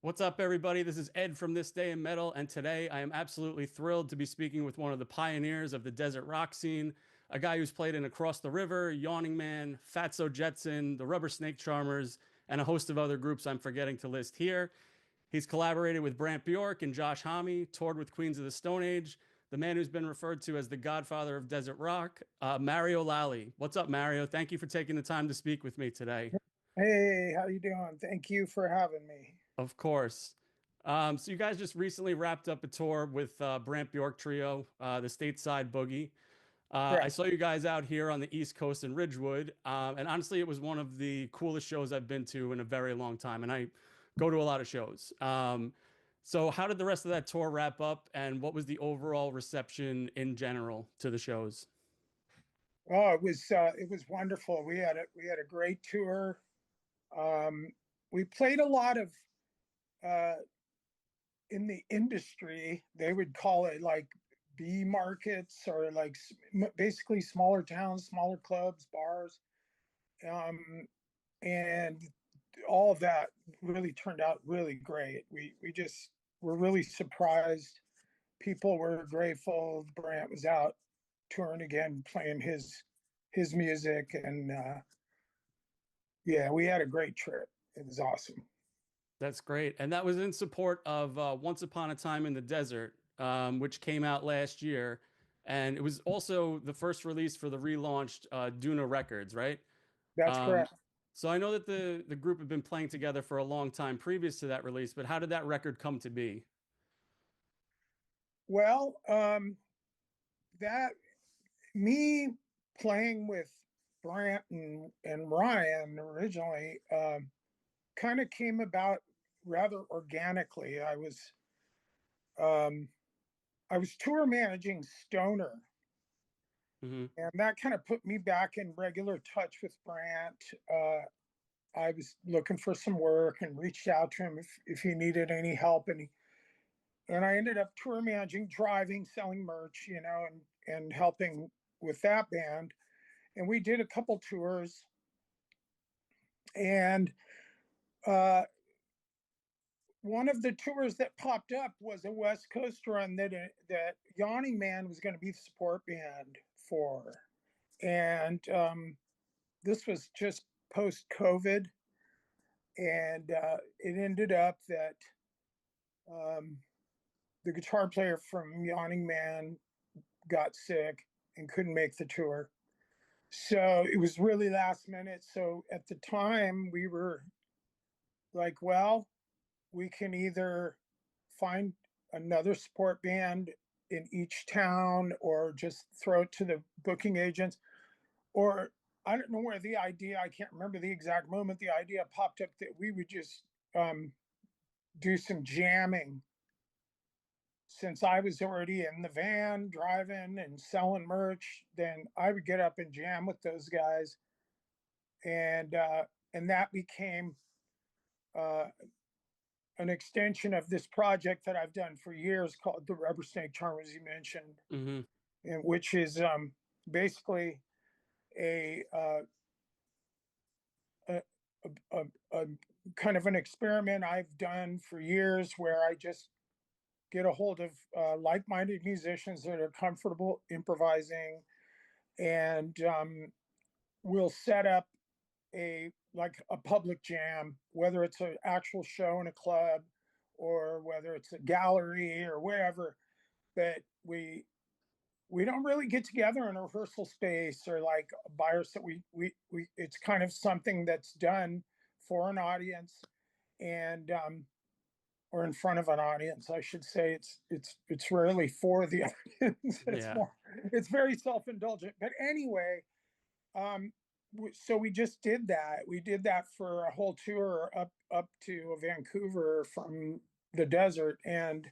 What's up, everybody? This is Ed from This Day in Metal, and today I am absolutely thrilled to be speaking with one of the pioneers of the desert rock scene, a guy who's played in Across the River, Yawning Man, Fatso Jetson, the Rubber Snake Charmers, and a host of other groups I'm forgetting to list here. He's collaborated with Brant Bjork and Josh Homme, toured with Queens of the Stone Age, the man who's been referred to as the Godfather of Desert Rock, Mario Lalli. What's up, Mario? Thank you for taking the time to speak with me today. Hey, how you doing? Thank you for having me. Of course. So you guys just recently wrapped up a tour with Brant Bjork Trio, the Stateside Boogie. I Correct. saw you guys out here on the East Coast in Ridgewood, and honestly, it was one of the coolest shows I've been to in a very long time, and I go to a lot of shows. So how did the rest of that tour wrap up, and what was the overall reception in general to the shows? Oh, it was wonderful. We had a great tour. Um, we played a lot of uh, in the industry. They would call it like B markets or like basically smaller towns, smaller clubs, bars, um, and all of that really turned out really great. We just were really surprised. People were grateful Brant was out touring again, playing his music, and yeah, we had a great trip. It was awesome. That's great. And that was in support of Once Upon a Time in the Desert, which came out last year. And it was also the first release for the relaunched Duna Records, right? That's Um, correct. so I know that the group had been playing together for a long time previous to that release, but how did that record come to be? Well, that me playing with Brant and Ryan originally kind of came about rather organically. Um, I was tour managing Stoner, Hmm. and that kind of put me back in regular touch with Brant. I was looking for some work and reached out to him if he needed any help, and I ended up tour managing, driving, selling merch, and helping with that band. And we did a couple tours, and uh, one of the tours that popped up was a West Coast run that Yawning Man was going to be the support band for, and this was just post COVID, and it ended up that um, the guitar player from Yawning Man got sick and couldn't make the tour. So it was really last minute. So at the time, we were like, well, we can either find another support band in each town or just throw it to the booking agents. Or I don't know where the idea, I can't remember the exact moment the idea popped up that we would just do some jamming, since I was already in the van driving and selling merch. Then I would get up and jam with those guys, and that became uh, an extension of this project that I've done for years called the Rubber Snake Charmers you mentioned, Hmm. and which is basically a, a, a, a kind of an experiment I've done for years where I just get a hold of like-minded musicians that are comfortable improvising, and we'll set up a public jam, whether it's an actual show in a club or whether it's a gallery or wherever. But we don't really get together in a rehearsal space or like buyers that we it's kind of something that's done for an audience, and or in front of an audience, I should say. It's rarely for the audience. Yeah. It's very self-indulgent. But anyway, um, so we just did that. We did that for a whole tour up to Vancouver from the desert, and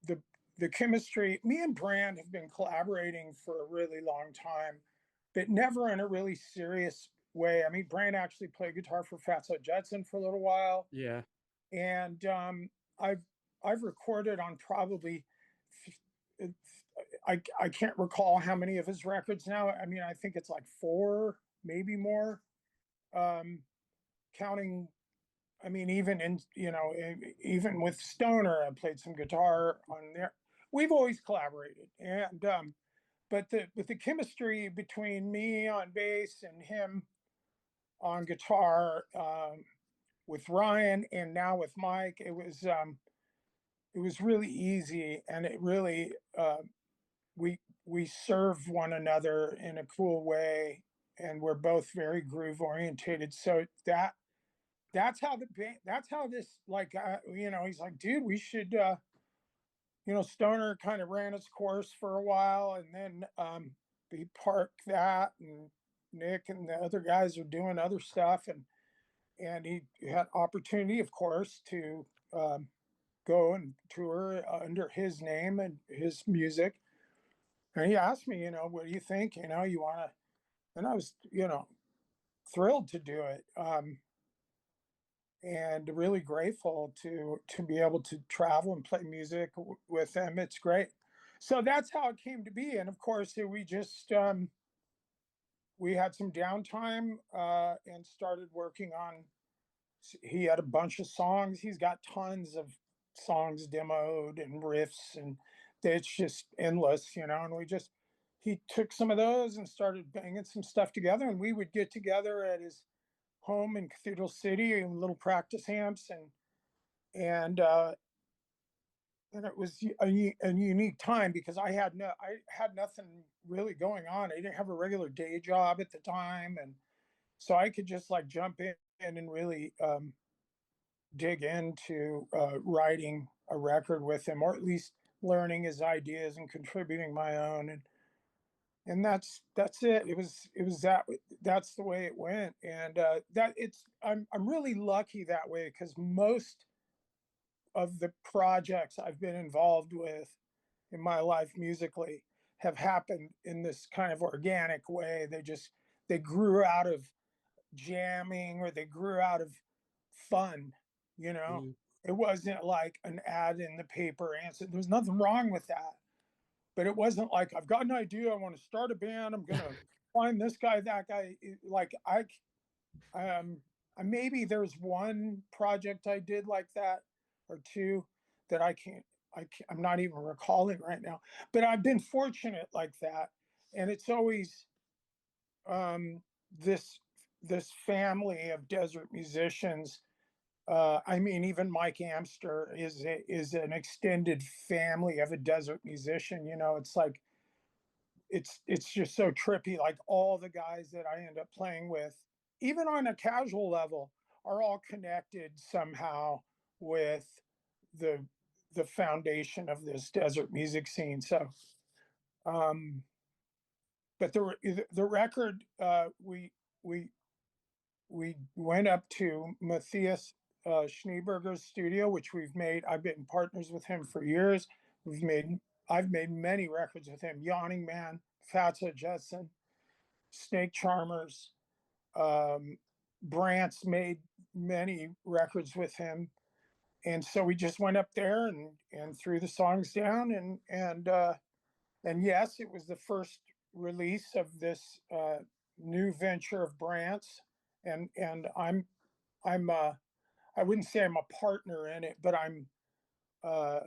the the chemistry. Me and Brand have been collaborating for a really long time, but never in a really serious way. I mean, Brand actually played guitar for Fatso Jetson for a little while, Yeah. and I've I've recorded on probably I can't recall how many of his records now. I mean, I think it's like four, maybe more, um, counting I mean, even in, even with Stoner, I played some guitar on there. We've always collaborated, and but the chemistry between me on bass and him on guitar, with Ryan and now with Mike, it was really easy, and it really, we serve one another in a cool way, and we're both very groove orientated. So that's how that's how this, like, he's like, dude, we should, Stoner kind of ran its course for a while, and then we parked that, and Nick and the other guys are doing other stuff, and he had opportunity, of course, to go and tour under his name and his music. And he asked me, what do you think? You want to? And I was, thrilled to do it. And really grateful to be able to travel and play music with them. It's great. So that's how it came to be. And of course, we just we had some downtime, and started working on. He had a bunch of songs. He's got tons of songs demoed and riffs, and it's just endless, And he took some of those and started banging some stuff together. And we would get together at his home in Cathedral City in little practice amps, and and it was a unique time because I had nothing really going on. I didn't have a regular day job at the time, and so I could just like jump in and really dig into writing a record with him, or at least learning his ideas and contributing my own. And that's it. It was that's the way it went. And that it's I'm really lucky that way, because most of the projects I've been involved with in my life musically have happened in this kind of organic way. They grew out of jamming, or they grew out of fun, you know. Mm. It wasn't like an ad in the paper answer. There's nothing wrong with that. But it wasn't like, I've got an idea, I want to start a band, I'm gonna find this guy, that guy. Like um maybe there's one project I did like that, or two, that I'm not even recalling right now. But I've been fortunate like that. And it's always um this family of desert musicians. I mean, even Mike Amster is an extended family of a desert musician. It's like it's just so trippy. Like, all the guys that I end up playing with, even on a casual level, are all connected somehow with the foundation of this desert music scene. So, um, but the record, we we went up to Matthias Schneeberger's studio, which I've been partners with him for years. We've made, I've made many records with him: Yawning Man, Fatso Jetson, Snake Charmers. Brant's made many records with him. And so we just went up there and threw the songs down, and yes, it was the first release of this new venture of Brant's. And I'm I wouldn't say I'm a partner in it, but uh,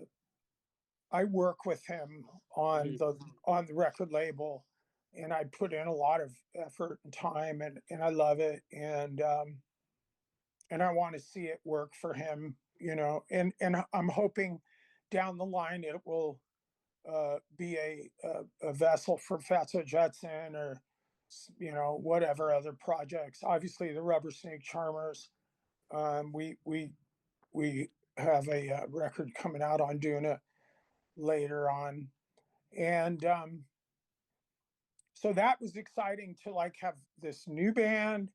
I work with him Mm. on the record label, and I put in a lot of effort and time, and I love it, and I want to see it work for him, and I'm hoping down the line it will be a vessel for Fatso Jetson, or whatever other projects. Obviously, the Rubber Snake Charmers. We have a record coming out on Duna later on, and so that was exciting to like have this new band.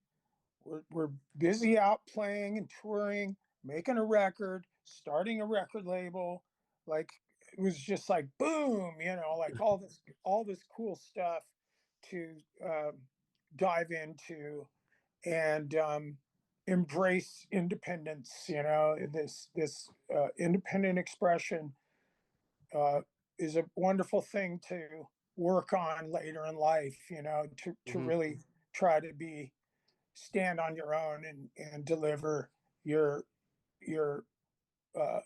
We're busy out playing and touring, making a record, starting a record label. Like, it was just like boom, like all this cool stuff to dive into, and embrace independence. This independent expression is a wonderful thing to work on later in life. To Mm-hmm. really try to stand on your own and deliver your your uh,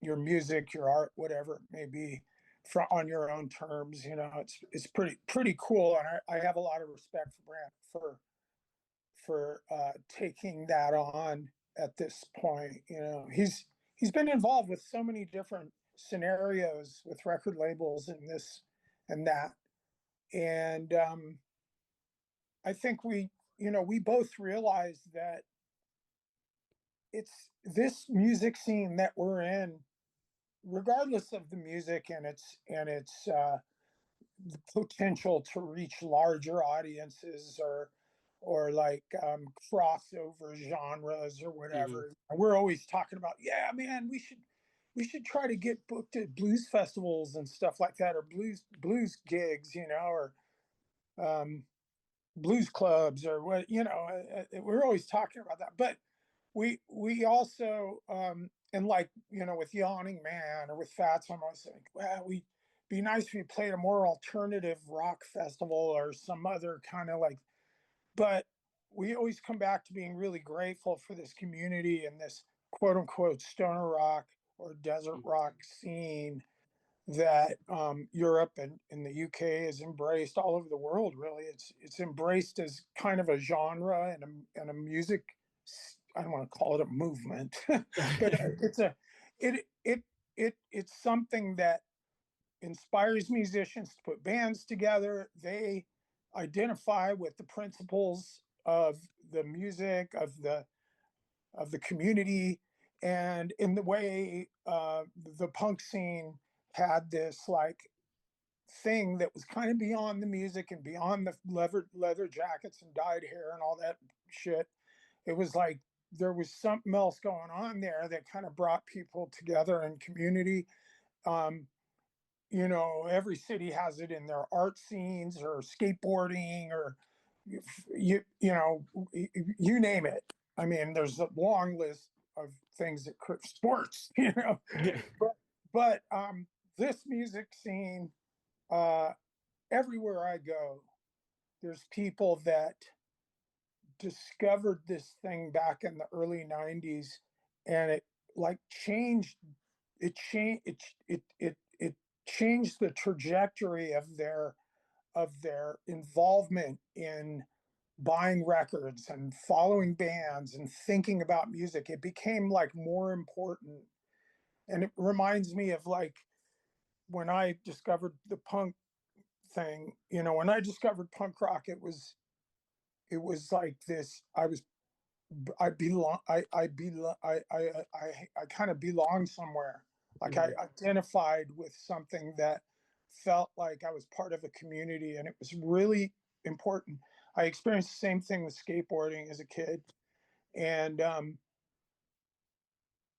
your music, your art, whatever it may be, on your own terms. It's pretty cool, and I have a lot of respect for Brant for taking that on at this point. He's been involved with so many different scenarios with record labels and this and that, and I think we both realize that it's this music scene that we're in, regardless of the music and its the potential to reach larger audiences, or like crossover genres or Hmm. whatever. We're always talking about, yeah, man, we should try to get booked at blues festivals and stuff like that, or blues gigs, or um, blues clubs, or what, we're always talking about that. But we also and like, with Yawning Man or with Fats, I'm always like, well, we be nice if we played a more alternative rock festival or some other kind of like. But we always come back to being really grateful for this community and this quote unquote stoner rock or desert rock scene that Europe and the UK has embraced, all over the world. Really, it's embraced as kind of a genre and a music. I don't want to call it a movement, but it's something that inspires musicians to put bands together. They identify with the principles of the music of the community, and in the way the punk scene had this like thing that was kind of beyond the music and beyond the leather jackets and dyed hair and all that shit. It was like there was something else going on there that kind of brought people together in community. Um, every city has it in their art scenes or skateboarding or you name it. I mean, there's a long list of things that sports, Yeah. but this music scene, uh, everywhere I go, there's people that discovered this thing back in the early 90s, and it like changed it changed the trajectory of their involvement in buying records and following bands and thinking about music. It became like more important. And it reminds me of like when I discovered the punk thing. When I discovered punk rock, it was like this. I belong. I belong. I kind of belonged somewhere. Like I Hmm. identified with something that felt like I was part of a community, and it was really important. I experienced the same thing with skateboarding as a kid, and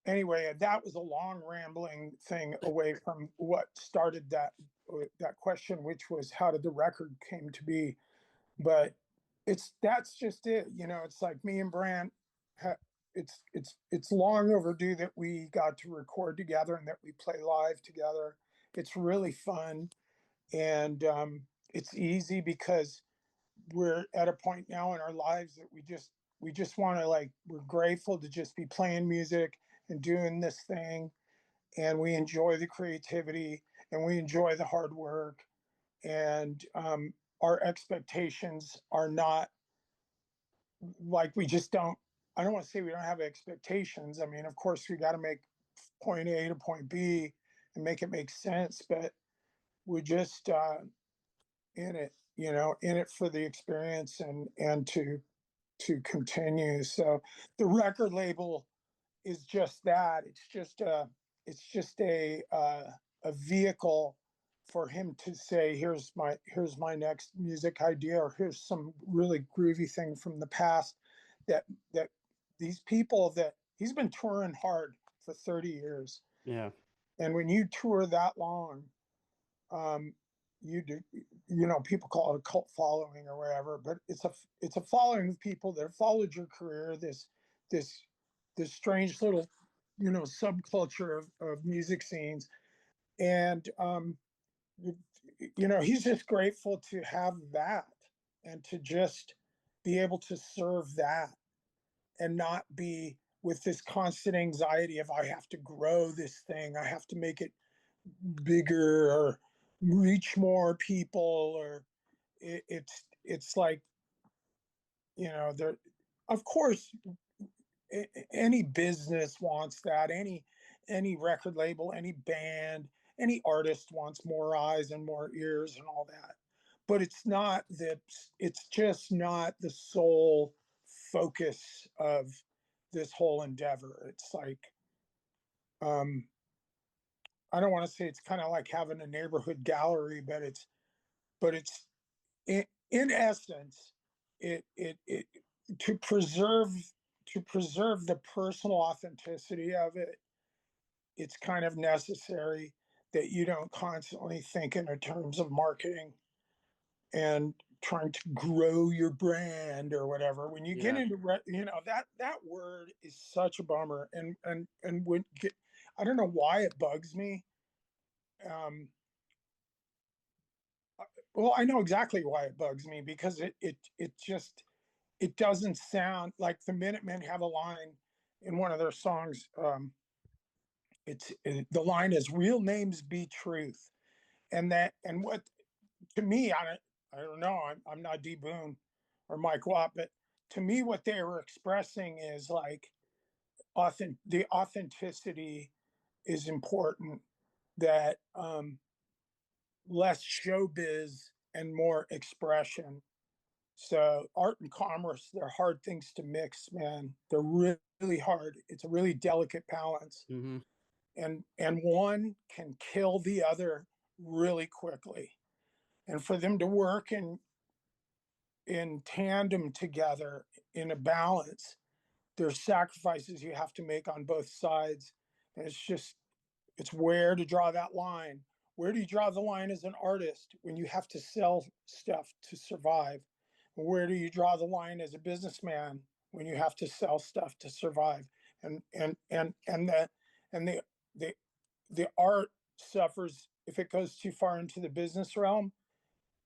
anyway, that was a long rambling thing away from what started that question, which was how did the record came to be. But that's just it. It's like me and Brant. It's long overdue that we got to record together and that we play live together. It's really fun, and it's easy because we're at a point now in our lives that we just want to, like, we're grateful to just be playing music and doing this thing, and we enjoy the creativity and we enjoy the hard work, and our expectations are not like we just don't. I don't want to say we don't have expectations. I mean, of course, we got to make point A to point B and make it make sense, but we're just in it, in it for the experience and to continue. So the record label is just that. It's just a vehicle for him to say, here's my next music idea, or here's some really groovy thing from the past that these people that he's been touring hard for 30 years. Yeah. And when you tour that long, um, you do, people call it a cult following or whatever, but it's a following of people that have followed your career, this this strange little, subculture of music scenes. And he's just grateful to have that and to just be able to serve that and not be with this constant anxiety of I have to grow this thing, I have to make it bigger or reach more people, or it's like, you know, there, of course, any business wants that, any record label, any band, any artist wants more eyes and more ears and all that, but it's just not the sole focus of this whole endeavor. It's like, um I don't want to say it's kind of like having a neighborhood gallery, but it's in essence, it to preserve the personal authenticity of it. It's kind of necessary that you don't constantly think in terms of marketing and trying to grow your brand or whatever. When you get Yeah. into that word is such a bummer, and I don't know why it bugs me. Um, well, I know exactly why it bugs me, because it doesn't sound like the Minutemen have a line in one of their songs. The line is "Real names be truth," and what, to me, I don't know. I'm not D Boone or Mike Watt, but to me, what they were expressing is like the authenticity is important. That less showbiz and more expression. So art and commerce, they're hard things to mix, man. They're really hard. It's a really delicate balance. Mm-hmm. And one can kill the other really quickly. And for them to work in tandem together in a balance, there's sacrifices you have to make on both sides. And it's where to draw that line. Where do you draw the line as an artist when you have to sell stuff to survive? Where do you draw the line as a businessman when you have to sell stuff to survive? And the art suffers if it goes too far into the business realm,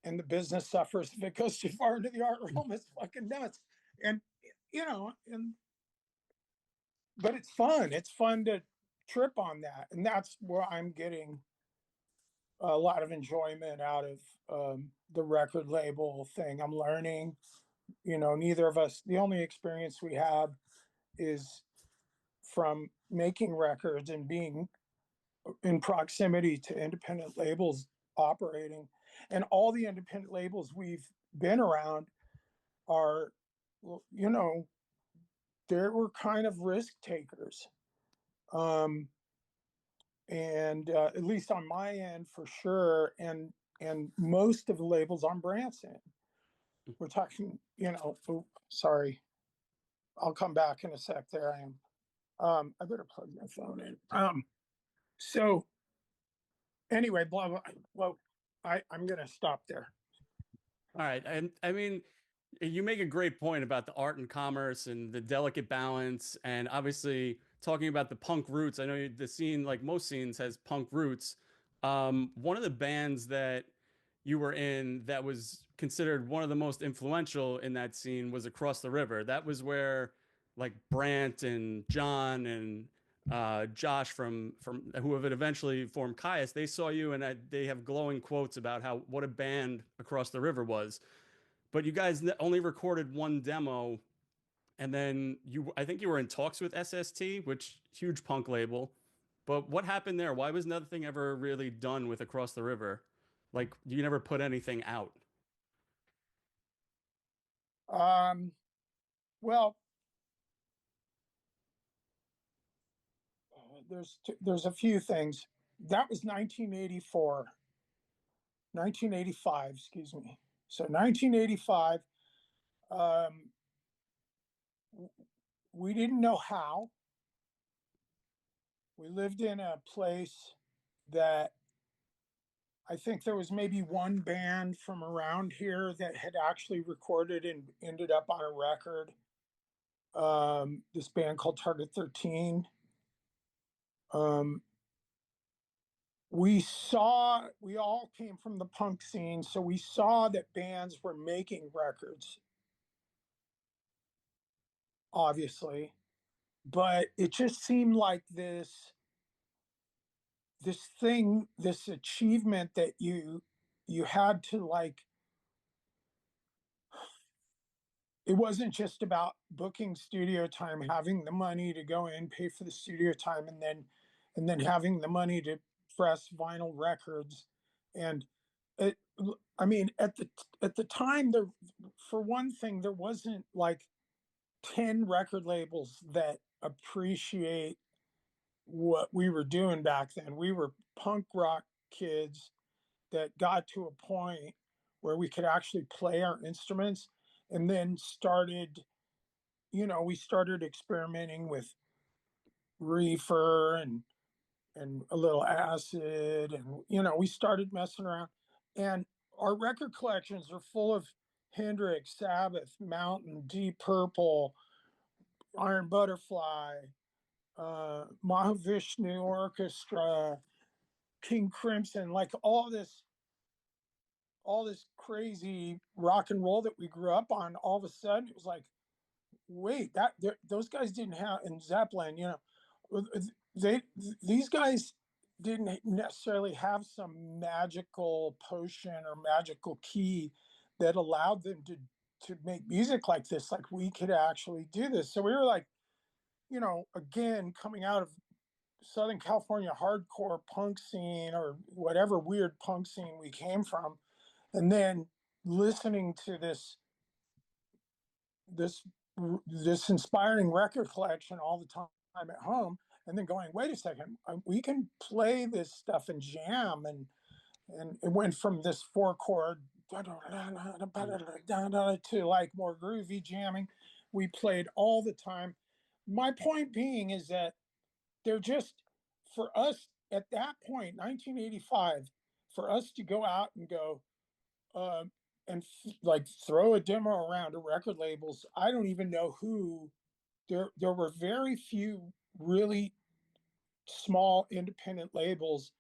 and the business suffers if it goes too far into the art realm. It's fucking nuts. And but it's fun. It's fun to trip on that, and that's where I'm getting a lot of enjoyment out of the record label thing. I'm learning. Neither of us. The only experience we have is from making records and being in proximity to independent labels operating, and all the independent labels we've been around are, they were kind of risk takers. Um, and at least on my end, for sure. And most of the labels on Brant's end, we're talking, oh, sorry, I'll come back in a sec. There I am. I better plug my phone in. So anyway, blah blah. Well, I'm gonna stop there. All right. And I mean, you make a great point about the art and commerce and the delicate balance, and obviously talking about the punk roots. I know the scene, like most scenes, has punk roots. One of the bands that you were in that was considered one of the most influential in that scene was Across the River. That was where like Brant and John and Josh from who have eventually formed Kyuss, they saw you and they have glowing quotes about how what a band Across the River was. But you guys only recorded one demo, and then I think you were in talks with SST, which huge punk label. But what happened there? Why was nothing ever really done with Across the River? Like you never put anything out. Um, well, there's a few things. That was 1985, excuse me. So 1985, um, we didn't know how. We lived in a place that I think there was maybe one band from around here that had actually recorded and ended up on a record. This band called Target 13. Um, we all came from the punk scene, so we saw that bands were making records, obviously. but it just seemed like this achievement that you had to like. It wasn't just about booking studio time, having the money to go in, pay for the studio time, and then having the money to press vinyl records. And it, I mean, at the time, there, for one thing, there wasn't like 10 record labels that appreciate what we were doing back then. We were punk rock kids that got to a point where we could actually play our instruments, and then started, we started experimenting with reefer and a little acid, and we started messing around. And our record collections are full of Hendrix, Sabbath, Mountain, Deep Purple, Iron Butterfly, Mahavishnu Orchestra, King Crimson, like all this crazy rock and roll that we grew up on. All of a sudden, it was like, wait, those guys didn't have, in Zeppelin, they these guys didn't necessarily have some magical potion or magical key that allowed them to make music like this. Like, we could actually do this. So we were like, again, coming out of Southern California hardcore punk scene, or whatever weird punk scene we came from, and then listening to this this inspiring record collection all the time at home, and then going, wait a second, we can play this stuff and jam. And it went from this 4 chord to like more groovy jamming. We played all the time. My point being is that they're just, for us at that point, 1985, for us to go out and go, and like throw a demo around to record labels. I don't even know who. There were very few really small independent labels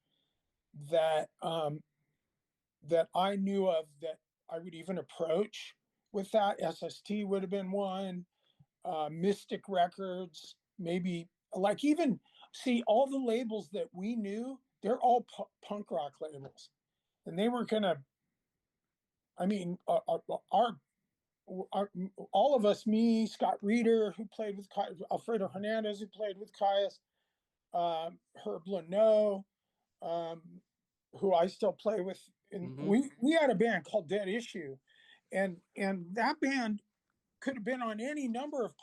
that that I knew of that I would even approach with that. SST would have been one. Mystic Records, maybe, like, even, see, all the labels that we knew, they're all punk rock labels, and they were gonna. I mean, our all of us, me, Scott Reeder, who played with Alfredo Hernandez, who played with Kyuss, Herb Leno, um, who I still play with. And we had a band called Dead Issue, and that band could have been on any number of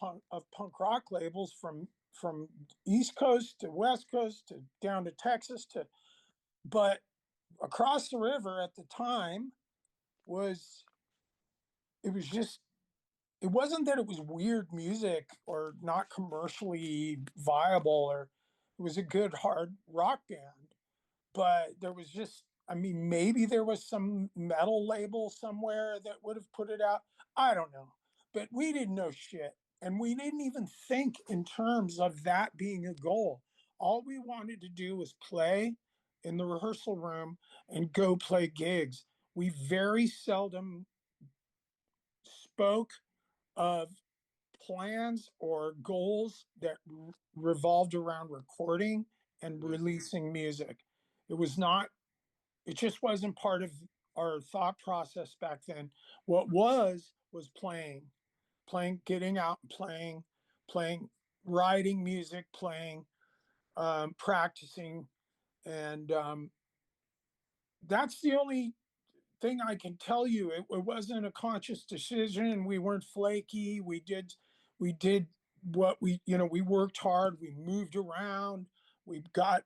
punk rock labels, from East Coast to West Coast to down to Texas to, but across the river at the time was, it was just, it wasn't that it was weird music or not commercially viable, or it was a good hard rock band, but there was just, I mean, maybe there was some metal label somewhere that would have put it out. I don't know, but we didn't know shit, and we didn't even think in terms of that being a goal. All we wanted to do was play in the rehearsal room and go play gigs. We very seldom spoke of plans or goals that revolved around recording and releasing music. It was not, it just wasn't part of our thought process back then. What was playing, getting out and playing, writing music, playing, practicing. And that's the only thing I can tell you. It wasn't a conscious decision. We weren't flaky. We did what we worked hard. We moved around. We got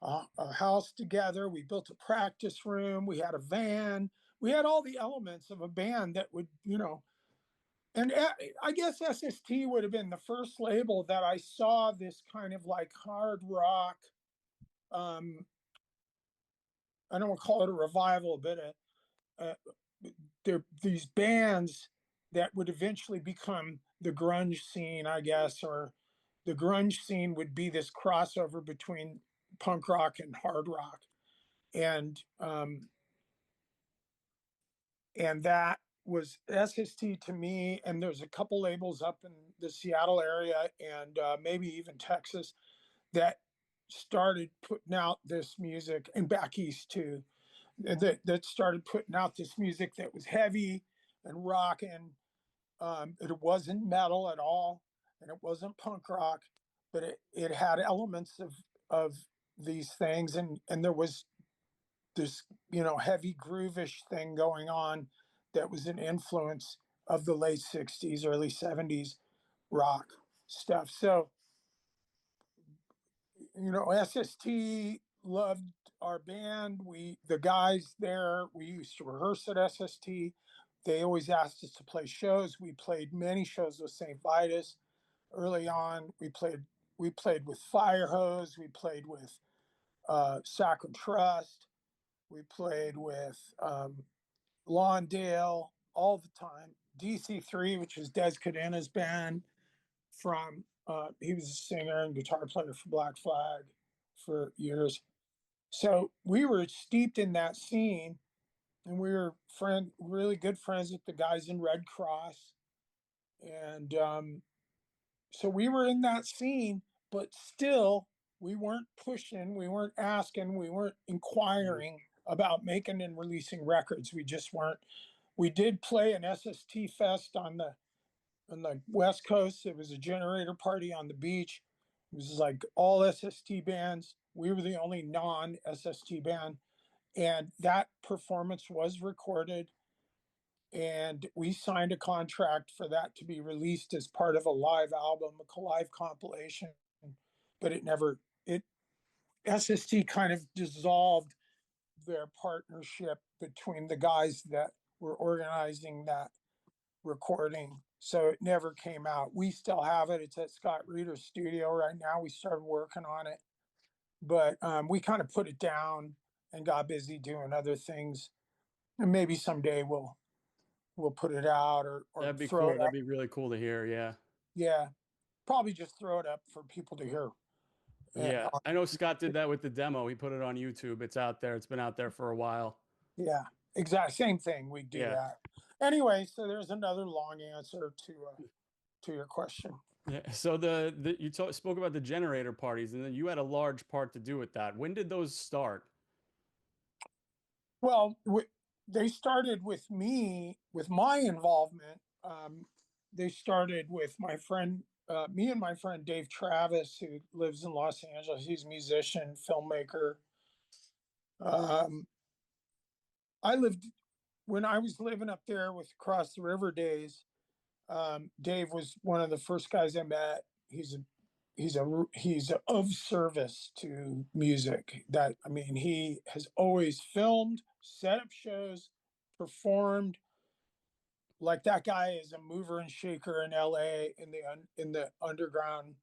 a house together. We built a practice room. We had a van. We had all the elements of a band that would, and I guess SST would have been the first label that I saw this kind of like hard rock. I don't want to call it a revival, but there these bands that would eventually become the grunge scene, I guess, or the grunge scene would be this crossover between punk rock and hard rock, and that was SST to me, and there's a couple labels up in the Seattle area and maybe even Texas that started putting out this music, and back east too, that started putting out this music that was heavy and rocking. It wasn't metal at all, and it wasn't punk rock, but it had elements of these things, and there was this, you know, heavy groovish thing going on that was an influence of the late 60s, early 70s rock stuff. So, you know, SST loved our band. The guys there, we used to rehearse at SST. They always asked us to play shows. We played many shows with St. Vitus early on. We played with Firehose. We played with Sacred Trust. We played with Lawndale all the time. DC3, which is Des Cadena's band, from he was a singer and guitar player for Black Flag for years. So we were steeped in that scene, and we were really good friends with the guys in Red Cross, and so we were in that scene, but still we weren't pushing, we weren't asking, we weren't inquiring about making and releasing records. We just weren't. We did play an SST fest on the West Coast. It was a generator party on the beach. It was like all SST bands. We were the only non-SST band, and that performance was recorded, and we signed a contract for that to be released as part of a live album, a live compilation. But it never it SST kind of dissolved their partnership between the guys that were organizing that recording. So it never came out. We still have it. It's at Scott Reeder's studio right now. We started working on it, but we kind of put it down and got busy doing other things. And maybe someday we'll put it out or That'd be throw cool. it That'd up. be really cool to hear. Yeah. Yeah, probably just throw it up for people to hear. Yeah. I know Scott did that with the demo. He put it on YouTube. It's out there. It's been out there for a while. Yeah, exactly. Same thing. We do Yeah. that. Anyway, so there's another long answer to your question. Yeah. So you spoke about the generator parties, and then you had a large part to do with that. When did those start? Well, they started with me, with my involvement. They started with my friend, me and my friend Dave Travis, who lives in Los Angeles. He's a musician, filmmaker. Um, I lived when I was living up there with Across the River days. Dave was one of the first guys I met. He's of service to music. That, I mean, he has always filmed, set up shows, performed. Like, that guy is a mover and shaker in LA in the underground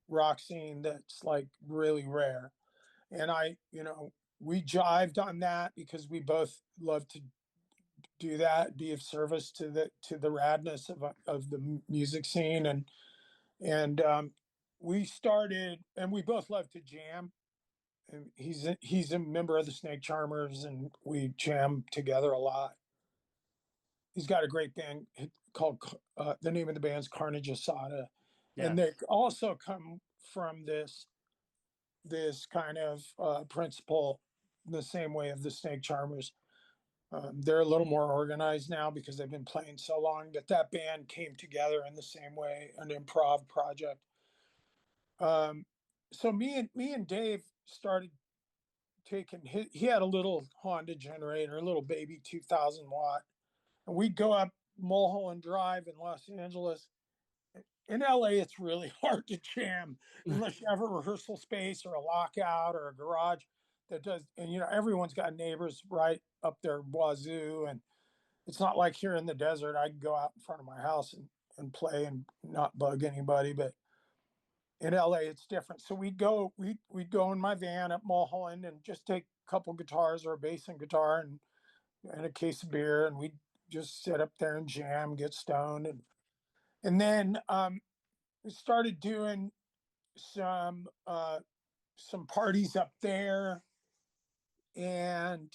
rock scene that's like really rare. And you know, we jived on that because we both love to do that, be of service to the radness of the music scene, and we started, and we both love to jam. And he's a member of the Snake Charmers, and we jam together a lot. He's got a great band called the name of the band's Carnage Asada, Yeah. and they also come from this kind of principle, the same way of the Snake Charmers. They're a little more organized now because they've been playing so long, but that band came together in the same way, an improv project. Um, so me and Dave started taking he had a little Honda generator, a little baby 2000 watt, and we'd go up Mulholland Drive in Los Angeles. In LA, it's really hard to jam unless you have a rehearsal space or a lockout or a garage that does. And you know, everyone's got neighbors right up there wazoo, and it's not like here in the desert. I can go out in front of my house and play and not bug anybody, but in LA it's different. So we'd go in my van up Mulholland and just take a couple guitars or a bass and guitar and a case of beer, and we'd just sit up there and jam, get stoned, and then we started doing some some parties up there, and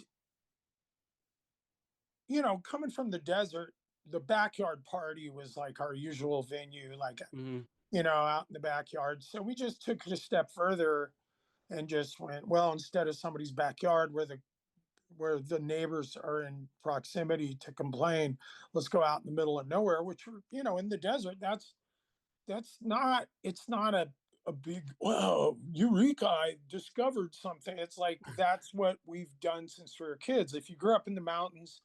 you know, coming from the desert, the backyard party was like our usual venue, like, Hmm. you know, out in the backyard. So we just took it a step further and just went, well, instead of somebody's backyard where the neighbors are in proximity to complain, let's go out in the middle of nowhere, which, you know, in the desert, that's not, it's not a big, whoa, eureka, I discovered something. It's like that's what we've done since we were kids. If you grew up in the mountains,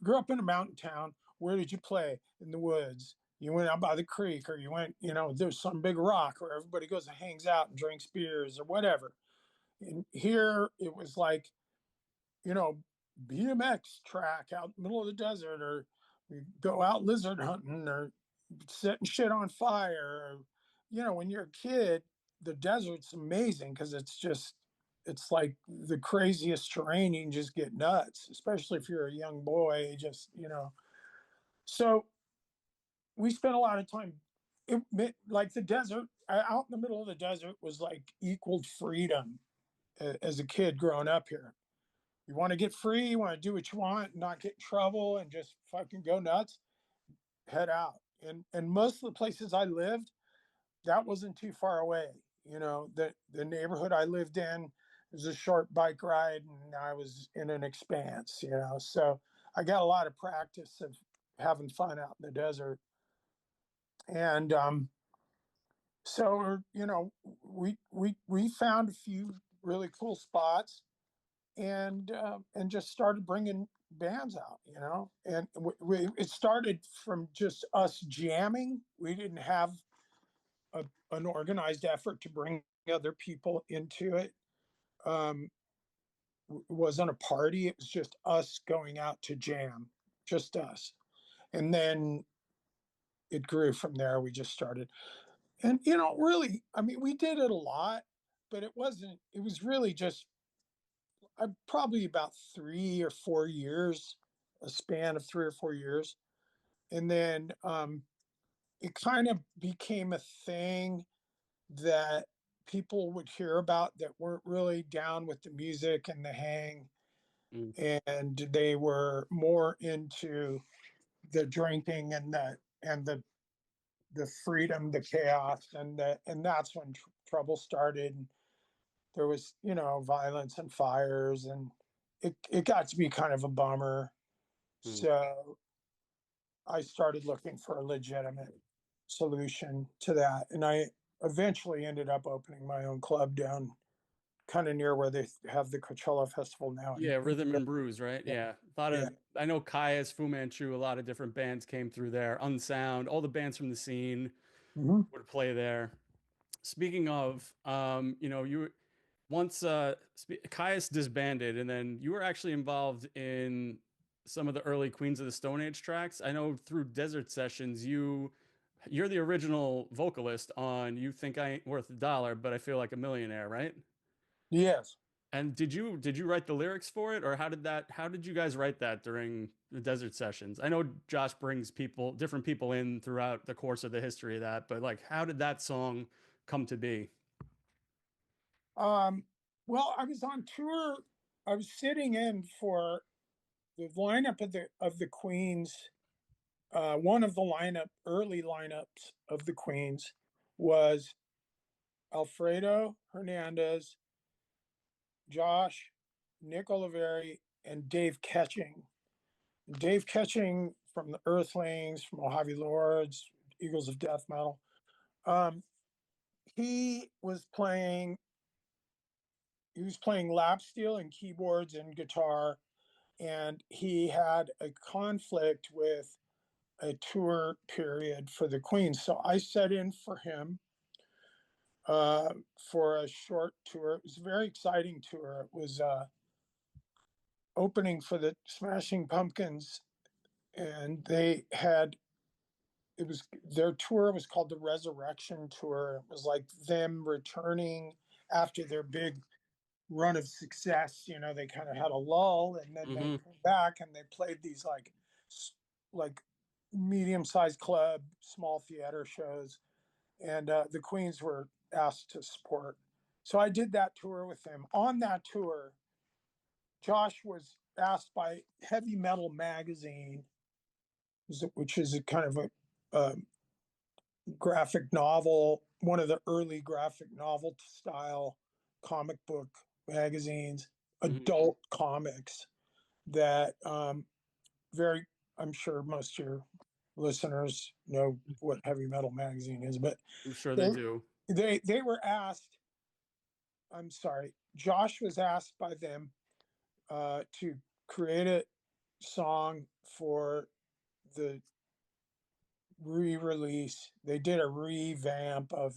grew up in a mountain town, where did you play? In the woods. You went out by the creek, or you went, you know, there's some big rock where everybody goes and hangs out and drinks beers or whatever. And here it was like, you know, BMX track out in the middle of the desert, or we go out lizard hunting, or setting shit on fire. Or, you know, when you're a kid, the desert's amazing because it's just, it's like the craziest terrain. You can just get nuts, especially if you're a young boy, just, you know. So we spent a lot of time, like the desert, out in the middle of the desert was like equaled freedom as a kid growing up here. You want to get free, you want to do what you want, not get in trouble, and just fucking go nuts, head out. And most of the places I lived, that wasn't too far away. You know, the neighborhood I lived in was a short bike ride, and I was in an expanse, you know. So I got a lot of practice of having fun out in the desert. And so, you know, we found a few really cool spots, and just started bringing bands out, you know. And it started from just us jamming. We didn't have an organized effort to bring other people into it. Um, it wasn't a party. It was just us going out to jam, just us. And then it grew from there. We just started, and you know, really, I mean, we did it a lot, but it wasn't. It was really just probably about 3 or 4 years, a span of 3 or 4 years. And then it kind of became a thing that people would hear about that weren't really down with the music and the hang. Mm. And they were more into the drinking and the freedom, the chaos, and that's when trouble started. There was, you know, violence and fires, and it got to be kind of a bummer. Mm. So I started looking for a legitimate solution to that. And I eventually ended up opening my own club down kind of near where they have the Coachella Festival now. Yeah, Rhythm and Brews, right? Yeah. Yeah. A lot Yeah. of I know Kyuss, Fu Manchu, a lot of different bands came through there. Unsound, all the bands from the scene Mm-hmm. would play there. Speaking of, you know, you once Kyuss disbanded, and then you were actually involved in some of the early Queens of the Stone Age tracks. I know through Desert Sessions, you're the original vocalist on "You Think I Ain't Worth a Dollar, but I Feel Like a Millionaire," right? Yes. And did you write the lyrics for it, or how did you guys write that during the Desert Sessions? I know Josh brings different people in throughout the course of the history of that, but like, how did that song come to be? Um, well, I was on tour. I was sitting in for the lineup of the Queens. One of the early lineups of the Queens was Alfredo Hernandez, Josh, Nick Oliveri, and Dave Ketching. Dave Ketching from the Earthlings, from Mojave Lords, Eagles of Death Metal. Um, he was playing. He was playing lap steel and keyboards and guitar, and he had a conflict with a tour period for the Queens. So I set in for him uh, for a short tour. It was a very exciting tour. It was opening for the Smashing Pumpkins, and they had, it was, their tour was called the Resurrection Tour. It was like them returning after their big run of success. You know, they kind of had a lull, and then they Hmm. came back and they played these like medium-sized club, small theater shows, and the Queens were asked to support. So I did that tour with them. On that tour, Josh was asked by Heavy Metal Magazine, which is a kind of a graphic novel, one of the early graphic novel style comic book magazines, adult comics that very, I'm sure most of your listeners know what Heavy Metal Magazine is, but I'm sure they do. They were asked, I'm sorry, Josh was asked by them to create a song for the re-release. They did a revamp of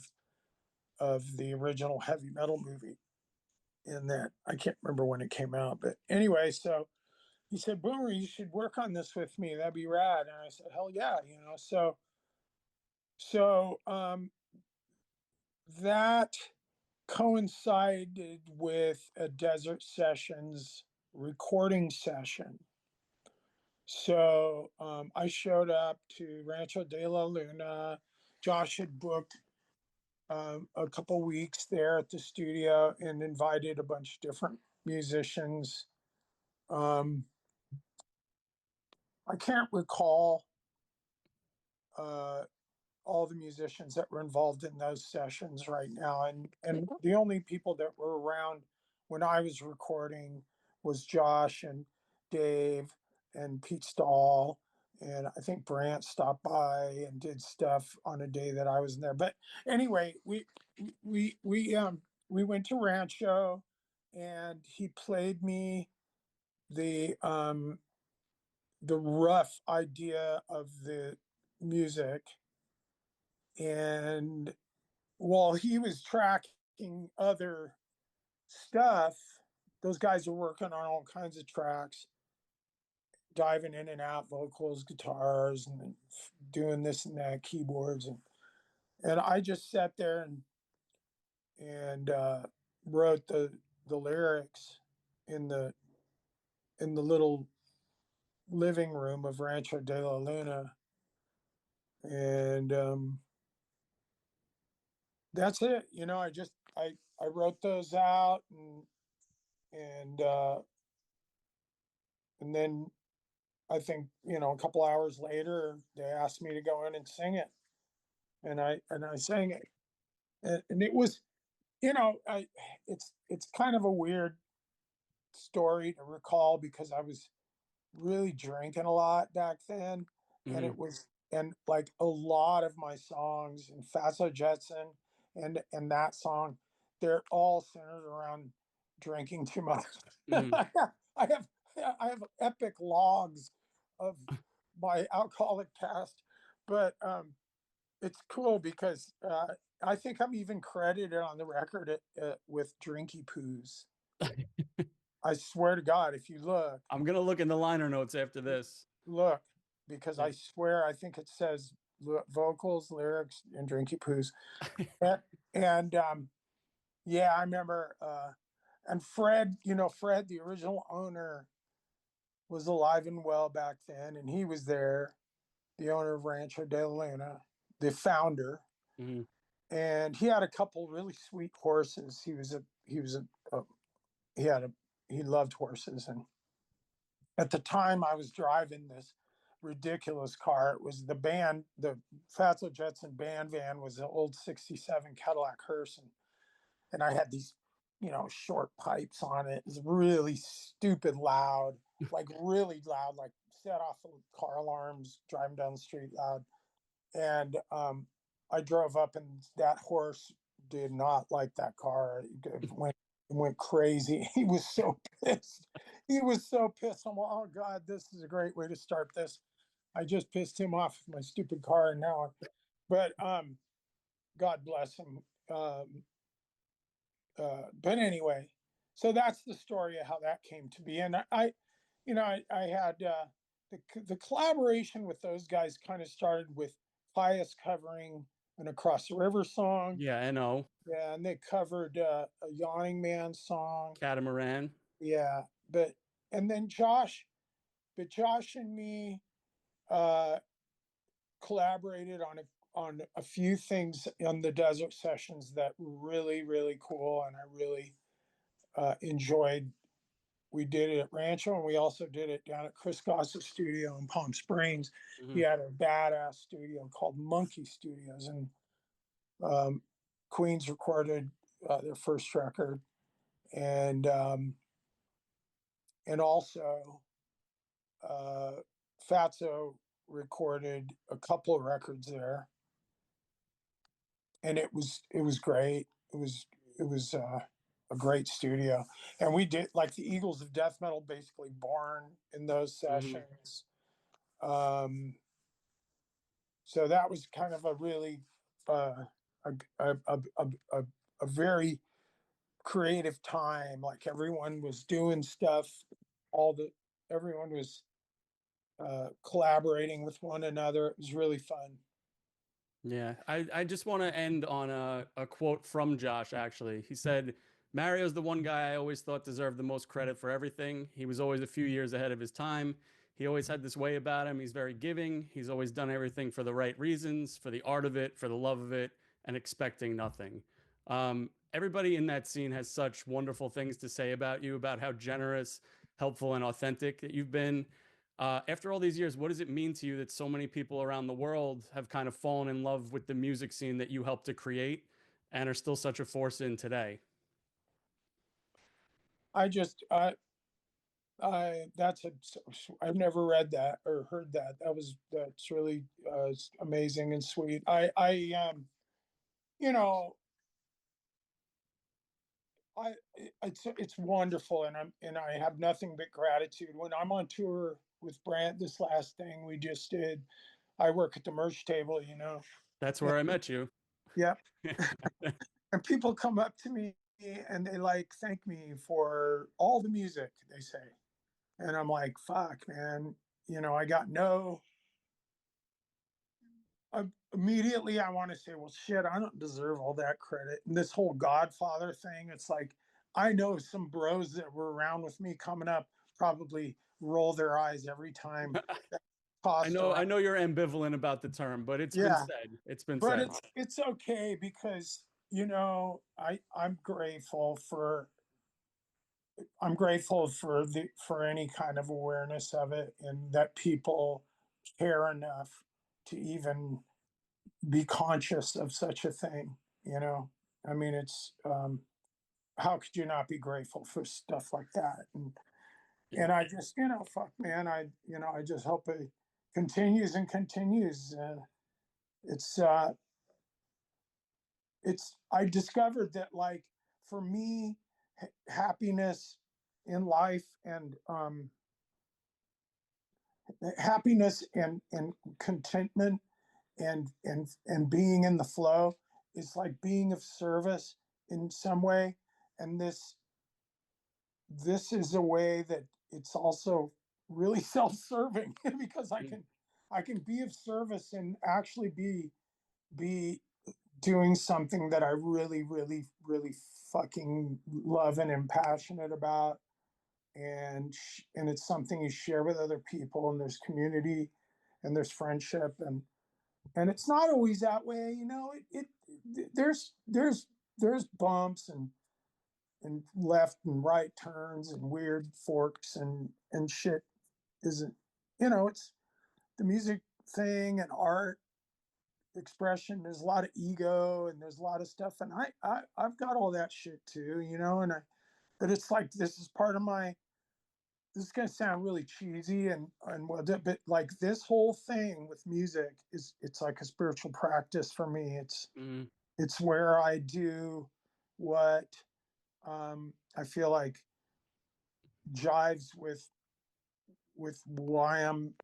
the original Heavy Metal movie in that. I can't remember when it came out, but anyway, so he said, Boomer, you should work on this with me. That'd be rad. And I said, hell yeah, so that coincided with a Desert Sessions recording session. So I showed up to Rancho de la Luna. Josh had booked a couple weeks there at the studio and invited a bunch of different musicians. I can't recall all the musicians that were involved in those sessions right now, and the only people that were around when I was recording was Josh and Dave and Pete Stahl, and I think Brant stopped by and did stuff on a day that I was in there. But anyway, we went to Rancho, and he played me the rough idea of the music, and while he was tracking other stuff, those guys are working on all kinds of tracks, diving in and out, vocals, guitars, and doing this and that, keyboards, and I just sat there and wrote the lyrics in the little living room of Rancho de la Luna, and that's it. I wrote those out, and then I think a couple hours later they asked me to go in and sing it, and I sang it, and it was I it's kind of a weird story to recall because I was really drinking a lot back then, and Mm-hmm. it was and like a lot of my songs and Fatso Jetson and that song, they're all centered around drinking too much. Mm-hmm. I have I have epic logs of my alcoholic past, but it's cool because I think I'm even credited on the record with Drinky Poos. I swear to God, if you I'm gonna look in the liner notes after this. look, because Yeah. I swear I think it says vocals, lyrics, and Drinky Poos. And yeah, I remember. And Fred, Fred, the original owner, was alive and well back then, and he was there, the owner of Rancho de la Luna, the founder. Mm-hmm. And he had a couple really sweet horses. He loved horses, and at the time I was driving this ridiculous car. It was the Fatso Jetson band van was an old '67 Cadillac hearse, and I had these short pipes on it. It was really stupid loud, like really loud, like set off of car alarms driving down the street loud. And I drove up, and that horse did not like that car. It went crazy. He was so pissed. He was so pissed. I'm like, oh God, this is a great way to start this. I just pissed him off with my stupid car, and now, but God bless him. But anyway, so that's the story of how that came to be. And I had the collaboration with those guys kind of started with Kyuss covering an Across the River song. Yeah, I know. Yeah, and they covered a Yawning Man song. Catamaran. Yeah, and then Josh and me uh, collaborated on a few things on the Desert Sessions that were really really cool, and I really enjoyed we did it at Rancho, and we also did it down at Chris Goss's studio in Palm Springs. He Hmm. had a badass studio called Monkey Studios, and Queens recorded their first record, and also uh, Fatso recorded a couple of records there, and it was great. It was a great studio, and we did like the Eagles of Death Metal, basically born in those Hmm. sessions. Um, so that was kind of a really uh, a, a, a, a, a very creative time. Like everyone was doing stuff, all the everyone was collaborating with one another. It was really fun. Yeah, I just want to end on a quote from Josh, actually. He said, Mario's the one guy I always thought deserved the most credit for everything. He was always a few years ahead of his time. He always had this way about him. He's very giving. He's always done everything for the right reasons, for the art of it, for the love of it, and expecting nothing. Everybody in that scene has such wonderful things to say about you, about how generous, helpful, and authentic that you've been. After all these years, what does it mean to you that so many people around the world have kind of fallen in love with the music scene that you helped to create and are still such a force in today? I just I that's a I've never read that or heard that. That's really amazing and sweet. You know I it's wonderful, and I have nothing but gratitude when I'm on tour with Brant. This last thing we just did, I work at the merch table, That's and where I met you. yeah, and people come up to me and they like thank me for all the music they say, and I'm like, fuck, man, I got no. Immediately I want to say, well, shit, I don't deserve all that credit. And this whole Godfather thing, it's like I know some bros that were around with me coming up probably roll their eyes every time that's tossed I around. know you're ambivalent about the term, but it's been Yeah, said. It's been but said. it's okay because I'm grateful for any kind of awareness of it, and that people care enough to even be conscious of such a thing. You know, I mean, it's how could you not be grateful for stuff like that? And I just, fuck, man, I just hope it continues and continues. It's I discovered that, like, for me, happiness in life and happiness and contentment and being in the flow is like being of service in some way. And this is a way that it's also really self-serving because I can be of service and actually be doing something that I really really really fucking love and am passionate about, and it's something you share with other people, and there's community and there's friendship, and it's not always that way. There's bumps and left and right turns and weird forks and shit isn't, it's the music thing and art expression. There's a lot of ego and there's a lot of stuff, and I've got all that shit too, and but it's like this is part of my. This is gonna sound really cheesy and well, but like this whole thing with music it's like a spiritual practice for me. Mm. It's where I do what I feel like jives with why I'm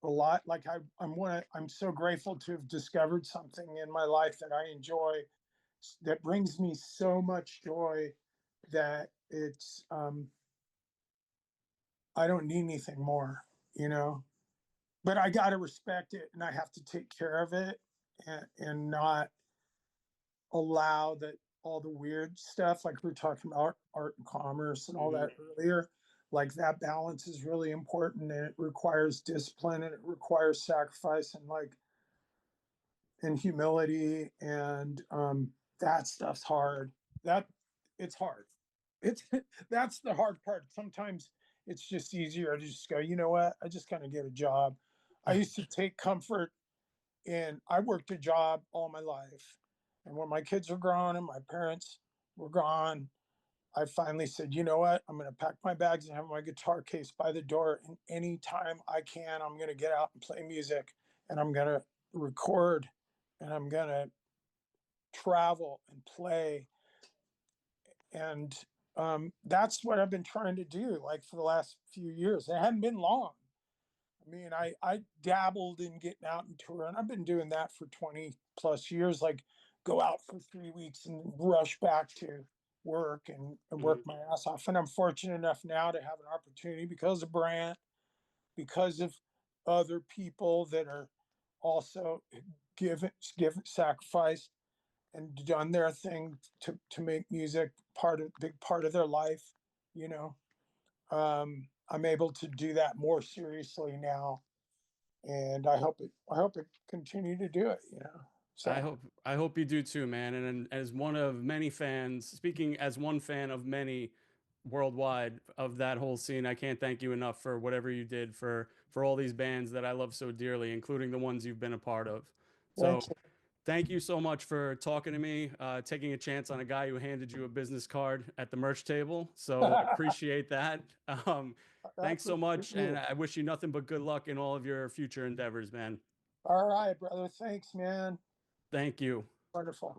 a lot like I'm so grateful to have discovered something in my life that I enjoy, that brings me so much joy that it's I don't need anything more, but I got to respect it and I have to take care of it, and not allow that all the weird stuff like we were talking about art and commerce and all Hmm. that earlier. Like that balance is really important, and it requires discipline and it requires sacrifice and humility, and that stuff's hard. That It's hard. it's that's the hard part. Sometimes it's just easier to just go, you know what? I just kind of get a job. I used to take comfort in, I worked a job all my life. And when my kids were grown and my parents were gone, I finally said, you know what? I'm going to pack my bags and have my guitar case by the door. And anytime I can, I'm going to get out and play music, and I'm going to record, and I'm going to travel and play. And that's what I've been trying to do, like for the last few years. It hadn't been long. I mean, I dabbled in getting out and tour, and I've been doing that for 20 plus years, like go out for 3 weeks and rush back to work and work my ass off. And I'm fortunate enough now to have an opportunity because of Brant, because of other people that are also given sacrificed and done their thing to make music big part of their life, you know. I'm able to do that more seriously now, and I hope it continue to do it, you know. I So hope I hope you do too, man. And as one of many fans, speaking as one fan of many worldwide of that whole scene, I can't thank you enough for whatever you did for all these bands that I love so dearly, including the ones you've been a part of. So thank you. thank you so much for talking to me, taking a chance on a guy who handed you a business card at the merch table. So appreciate that. I Thanks so appreciate much, and you. I wish you nothing but good luck in all of your future endeavors, man. All right, brother. Thanks, man. Thank you. Wonderful.